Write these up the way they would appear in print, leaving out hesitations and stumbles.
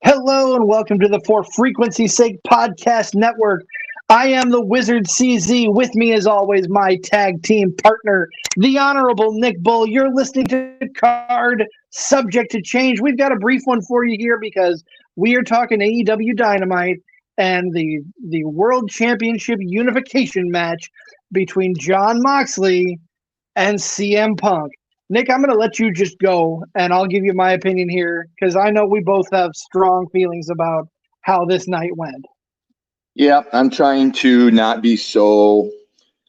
Hello and welcome to the For Frequency's Sake Podcast Network. I am the Wizard CZ. With me, as always, my tag team partner, the Honorable Nick Bull. You're listening to Card Subject to Change. We've got a brief one for you here because we are talking AEW Dynamite and the World Championship unification match between Jon Moxley and CM Punk. Nick, I'm going to let you just go, and I'll give you my opinion here because I know we both have strong feelings about how this night went. Yeah, I'm trying to not be so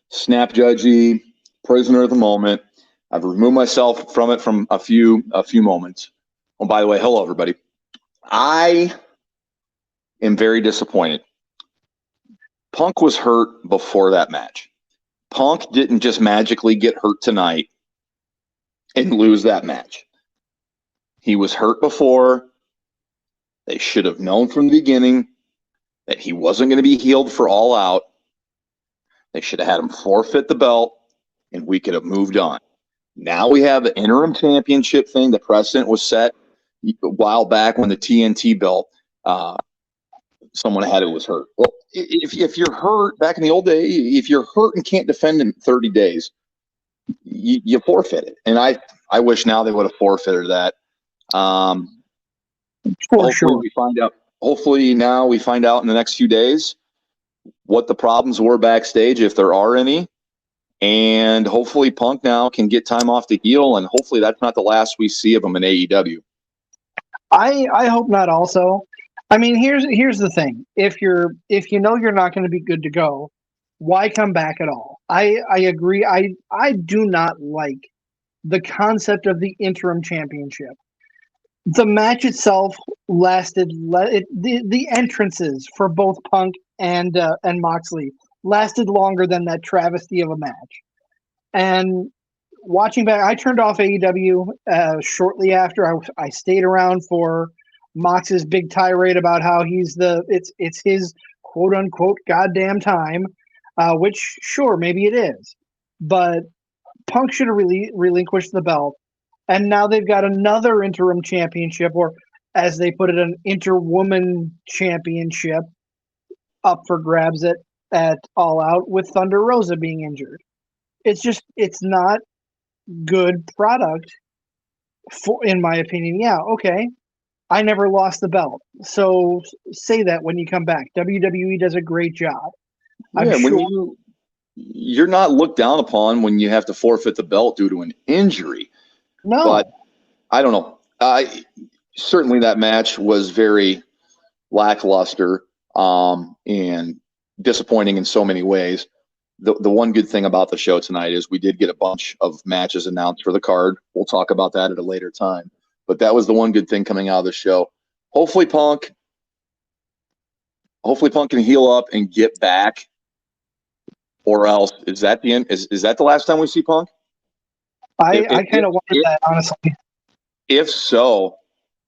snap judgy, prisoner of the moment. I've removed myself from it from a few moments. Oh, by the way, hello everybody. I am very disappointed. Punk was hurt before that match. Punk didn't just magically get hurt tonight and lose that match. He was hurt before. They should have known from the beginning that he wasn't going to be healed for All Out. They should have had him forfeit the belt, and we could have moved on. Now we have an interim championship thing. The precedent was set a while back when the TNT belt, someone had it was hurt. Well, if you're hurt, back in the old day, if you're hurt and can't defend in 30 days, you forfeit it. And I wish now they would have forfeited that. Hopefully we find out. Hopefully now we find out in the next few days what the problems were backstage, if there are any. And hopefully Punk now can get time off to heal, and hopefully that's not the last we see of him in AEW. I hope not also. I mean, here's the thing. If you know you're not going to be good to go, why come back at all? I agree. I do not like the concept of the interim championship. The match itself lasted. The entrances for both Punk and Moxley lasted longer than that travesty of a match. And watching back, I turned off AEW shortly after. I stayed around for Mox's big tirade about how it's his quote unquote goddamn time. Which, sure, maybe it is. But Punk should have relinquished the belt. And now they've got another interim championship, or as they put it, an interwoman championship up for grabs at All Out with Thunder Rosa being injured. It's not good product, in my opinion. Yeah, okay. I never lost the belt. So say that when you come back. WWE does a great job. Yeah, when you're not looked down upon when you have to forfeit the belt due to an injury. No. But I don't know. Certainly that match was very lackluster and disappointing in so many ways. The one good thing about the show tonight is we did get a bunch of matches announced for the card. We'll talk about that at a later time. But that was the one good thing coming out of the show. Hopefully Punk can heal up and get back. Or else, is that the end? Is that the last time we see Punk? I kind of wondered that, honestly. If so,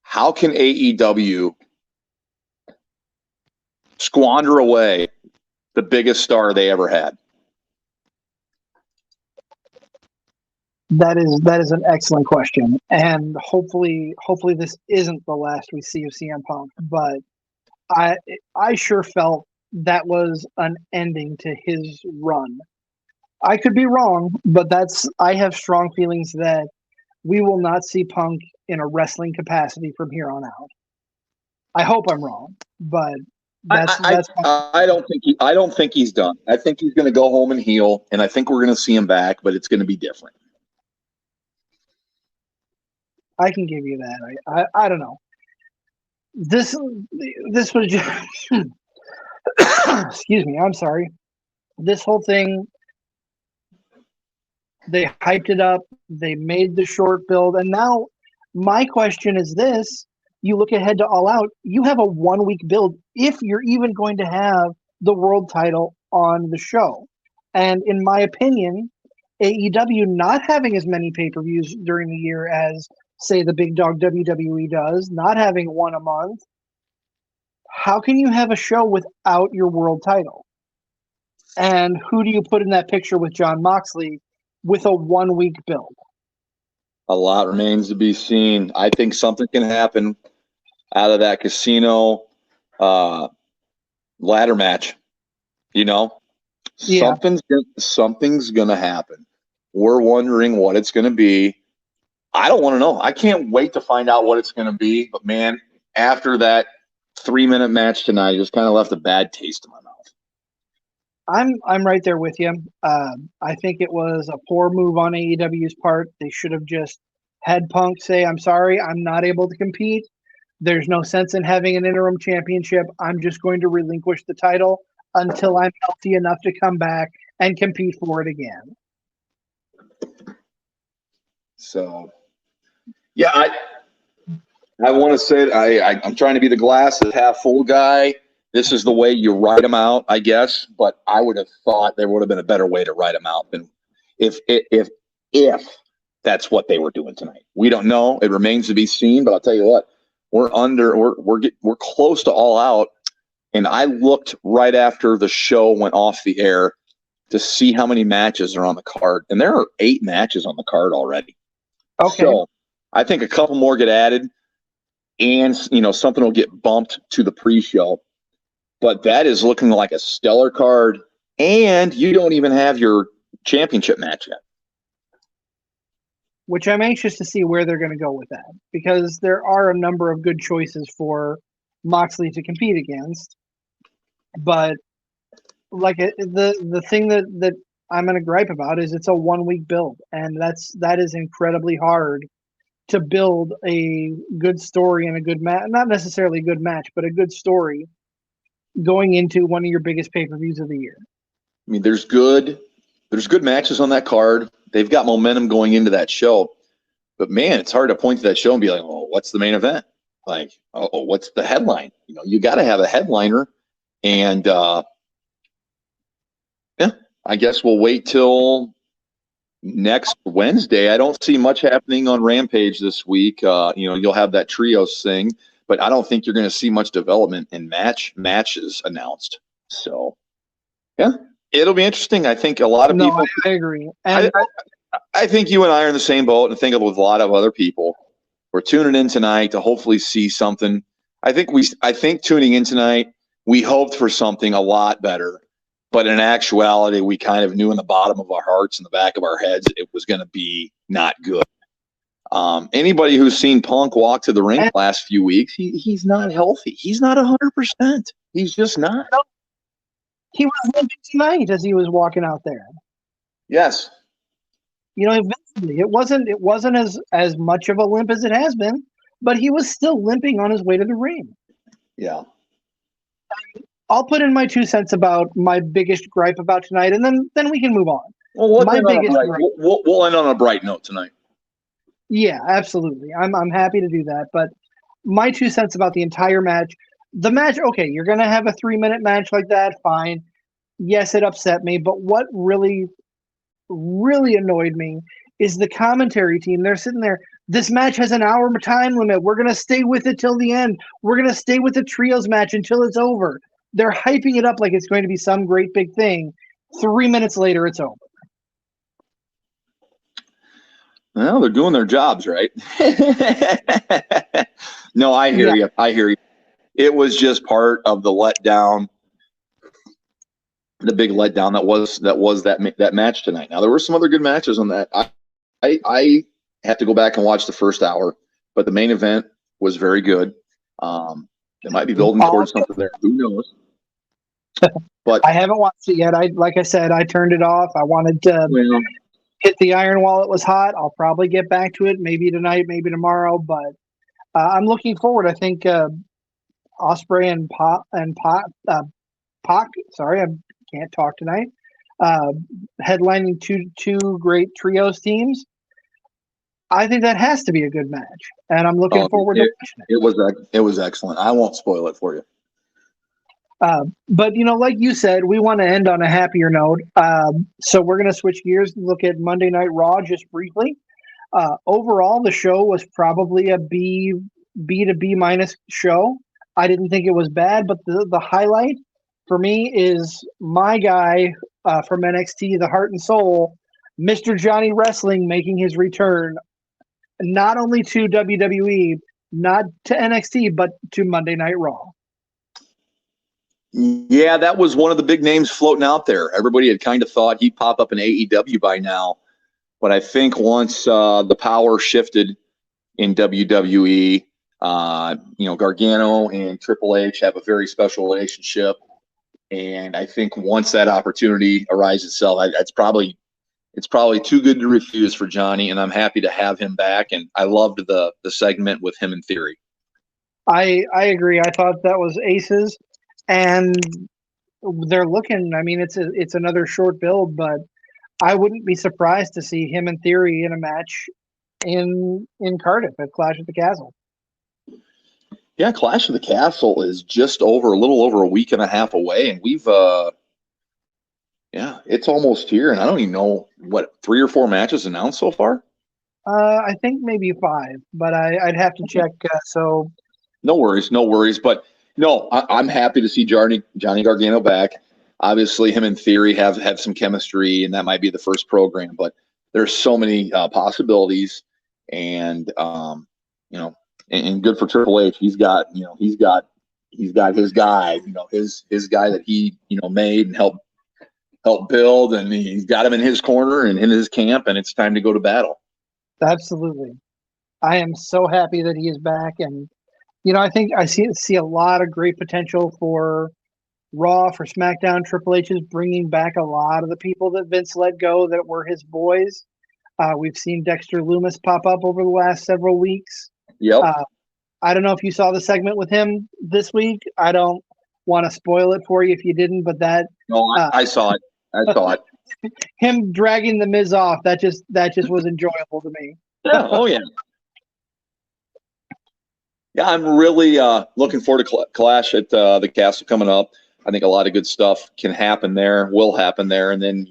how can AEW squander away the biggest star they ever had? That is an excellent question, and hopefully this isn't the last we see of CM Punk. But I sure felt that was an ending to his run. I could be wrong, but I have strong feelings that we will not see Punk in a wrestling capacity from here on out. I hope I'm wrong, but I don't think he's done. I think he's going to go home and heal, and I think we're going to see him back, but it's going to be different. I can give you that. I don't know. This was just excuse me, I'm sorry. This whole thing, they hyped it up, they made the short build, and now my question is this. You look ahead to All Out, you have a 1 week build if you're even going to have the world title on the show. And in my opinion, AEW not having as many pay-per-views during the year as, say, the big dog WWE does, not having one a month, how can you have a show without your world title? And who do you put in that picture with Jon Moxley with a 1 week build? A lot remains to be seen. I think something can happen out of that casino ladder match. You know, Yeah. something's gonna happen. We're wondering what it's gonna be. I don't want to know. I can't wait to find out what it's gonna be. But man, after that 3-minute match tonight, it just kind of left a bad taste in my mouth. I'm right there with you. I think it was a poor move on AEW's part. They should have just had Punk say, "I'm sorry, I'm not able to compete. There's no sense in having an interim championship. I'm just going to relinquish the title until I'm healthy enough to come back and compete for it again." So, yeah, I want to say I'm trying to be the glass half full guy. This is the way you write them out, I guess. But I would have thought there would have been a better way to write them out than if that's what they were doing tonight. We don't know. It remains to be seen. But I'll tell you what, we're close to all out. And I looked right after the show went off the air to see how many matches are on the card, and there are 8 matches on the card already. Okay. So I think a couple more get added, and something will get bumped to the pre-show. But that is looking like a stellar card, and you don't even have your championship match yet. Which I'm anxious to see where they're going to go with that, because there are a number of good choices for Moxley to compete against. But like the thing that I'm going to gripe about is it's a 1-week build, and that is incredibly hard to build a good story and a good match, not necessarily a good match, but a good story going into one of your biggest pay-per-views of the year. I mean, there's good matches on that card. They've got momentum going into that show. But man, it's hard to point to that show and be like, "Oh, what's the main event?" Like, "Oh, what's the headline?" You got to have a headliner. And I guess we'll wait till next Wednesday. I don't see much happening on Rampage this week. You'll have that trios thing, but I don't think you're going to see much development in matches announced. So, yeah, it'll be interesting. I think a lot of people. I agree. And I think you and I are in the same boat, and think with a lot of other people. We're tuning in tonight to hopefully see something. I think tuning in tonight, we hoped for something a lot better. But in actuality, we kind of knew in the bottom of our hearts and the back of our heads it was going to be not good. Anybody who's seen Punk walk to the ring the last few weeks, he's not healthy. He's not 100%. He's just not. He was limping tonight as he was walking out there. Yes. Eventually, it wasn't as much of a limp as it has been, but he was still limping on his way to the ring. Yeah. I'll put in my 2 cents about my biggest gripe about tonight, and then we can move on. Well, we'll end on a bright note tonight. Yeah, absolutely. I'm happy to do that. But my 2 cents about the entire match. The match, okay, you're going to have a 3-minute match like that, fine. Yes, it upset me, but what really, really annoyed me is the commentary team. They're sitting there, this match has an hour time limit. We're going to stay with it till the end. We're going to stay with the trios match until it's over. They're hyping it up like it's going to be some great big thing. 3 minutes later, it's over. Well, they're doing their jobs, right? No, I hear you. I hear you. It was just part of the letdown, the big letdown that was that match tonight. Now, there were some other good matches on that. I have to go back and watch the first hour, but the main event was very good. They might be building towards something there. Who knows? But I haven't watched it yet. Like I said, I turned it off. I wanted to hit the iron while it was hot. I'll probably get back to it, maybe tonight, maybe tomorrow. But I'm looking forward. I think Osprey and Pac. Sorry, I can't talk tonight. Headlining two great trios teams. I think that has to be a good match, and I'm looking forward to watching it. It was excellent. I won't spoil it for you. But like you said, we want to end on a happier note. So we're going to switch gears and look at Monday Night Raw just briefly. Overall, the show was probably a B to B minus show. I didn't think it was bad, but the highlight for me is my guy from NXT, the Heart and Soul, Mr. Johnny Wrestling, making his return not only to WWE not to NXT, but to Monday Night Raw. Yeah, that was one of the big names floating out there. Everybody had kind of thought he'd pop up in AEW by now. But I think once the power shifted in WWE, Gargano and Triple H have a very special relationship. And I think once that opportunity arises itself, it's probably too good to refuse for Johnny. And I'm happy to have him back. And I loved the segment with him in Theory. I agree. I thought that was aces. And they're looking, I mean, it's another short build, but I wouldn't be surprised to see him in Theory in a match in Cardiff at Clash at the Castle. Yeah, Clash of the Castle is just a little over a week and a half away, and we've it's almost here, and I don't even know what 3 or 4 matches announced so far. I think maybe 5, but I'd have to check. So no worries. But no, I'm happy to see Johnny Gargano back. Obviously, him in Theory have some chemistry, and that might be the first program. But there's so many possibilities, and and good for Triple H. He's got his guy, his guy that he made and helped build, and he's got him in his corner and in his camp, and it's time to go to battle. Absolutely, I am so happy that he is back, and I think I see a lot of great potential for Raw, for SmackDown. Triple H is bringing back a lot of the people that Vince let go that were his boys. We've seen Dexter Lumis pop up over the last several weeks. Yep. I don't know if you saw the segment with him this week. I don't want to spoil it for you if you didn't, but that. No, I saw it. Him dragging the Miz off, that just was enjoyable to me. Yeah. Oh yeah. Yeah, I'm really looking forward to Clash at the Castle coming up. I think a lot of good stuff will happen there, and then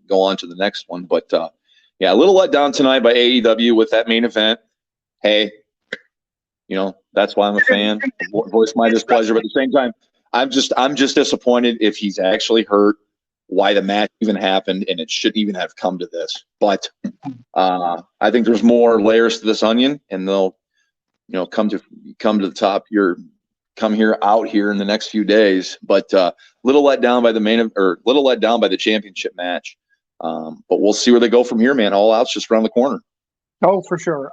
go on to the next one. But a little let down tonight by AEW with that main event. Hey, that's why I'm a fan. Voice my displeasure, but at the same time, I'm just disappointed if he's actually hurt. Why the match even happened, and it shouldn't even have come to this. But I think there's more layers to this onion, and they'll come to the top here, out here in the next few days. But little let down by the championship match. But we'll see where they go from here, man. All Out's just around the corner. Oh, for sure.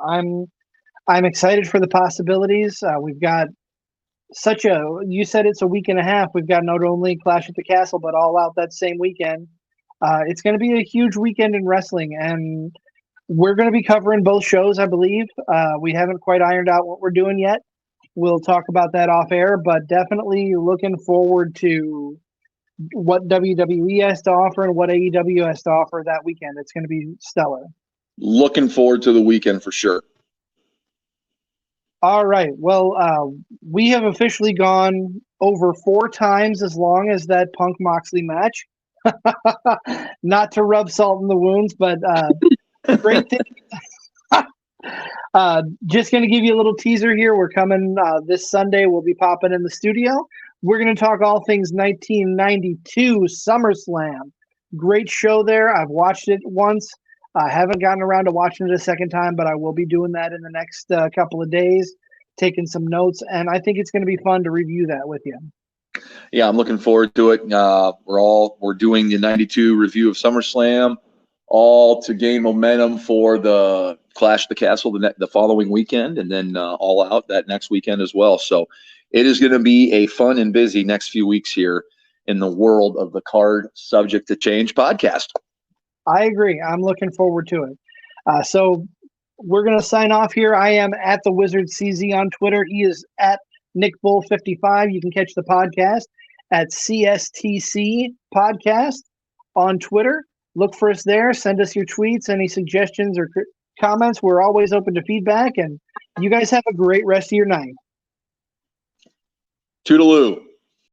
I'm excited for the possibilities. We've got you said it's a week and a half. We've got not only Clash at the Castle, but All Out that same weekend. It's going to be a huge weekend in wrestling, and we're going to be covering both shows, I believe. We haven't quite ironed out what we're doing yet. We'll talk about that off air, but definitely looking forward to what WWE has to offer and what AEW has to offer that weekend. It's going to be stellar. Looking forward to the weekend for sure. All right. Well, we have officially gone over 4 times as long as that Punk Moxley match. Not to rub salt in the wounds, but great thing. Just going to give you a little teaser here. We're coming this Sunday. We'll be popping in the studio. We're going to talk all things 1992 SummerSlam. Great show there. I've watched it once. I haven't gotten around to watching it a second time, but I will be doing that in the next couple of days, taking some notes, and I think it's going to be fun to review that with you. Yeah, I'm looking forward to it. We're doing the 92 review of SummerSlam, all to gain momentum for the Clash of the Castle the following weekend, and then All Out that next weekend as well. So it is going to be a fun and busy next few weeks here in the world of the Card Subject to Change podcast. I agree. I'm looking forward to it. So we're going to sign off here. I am at the Wizard CZ on Twitter. He is at NickBull55. You can catch the podcast at CSTC Podcast on Twitter. Look for us there. Send us your tweets, any suggestions or comments. We're always open to feedback, and you guys have a great rest of your night. Toodaloo.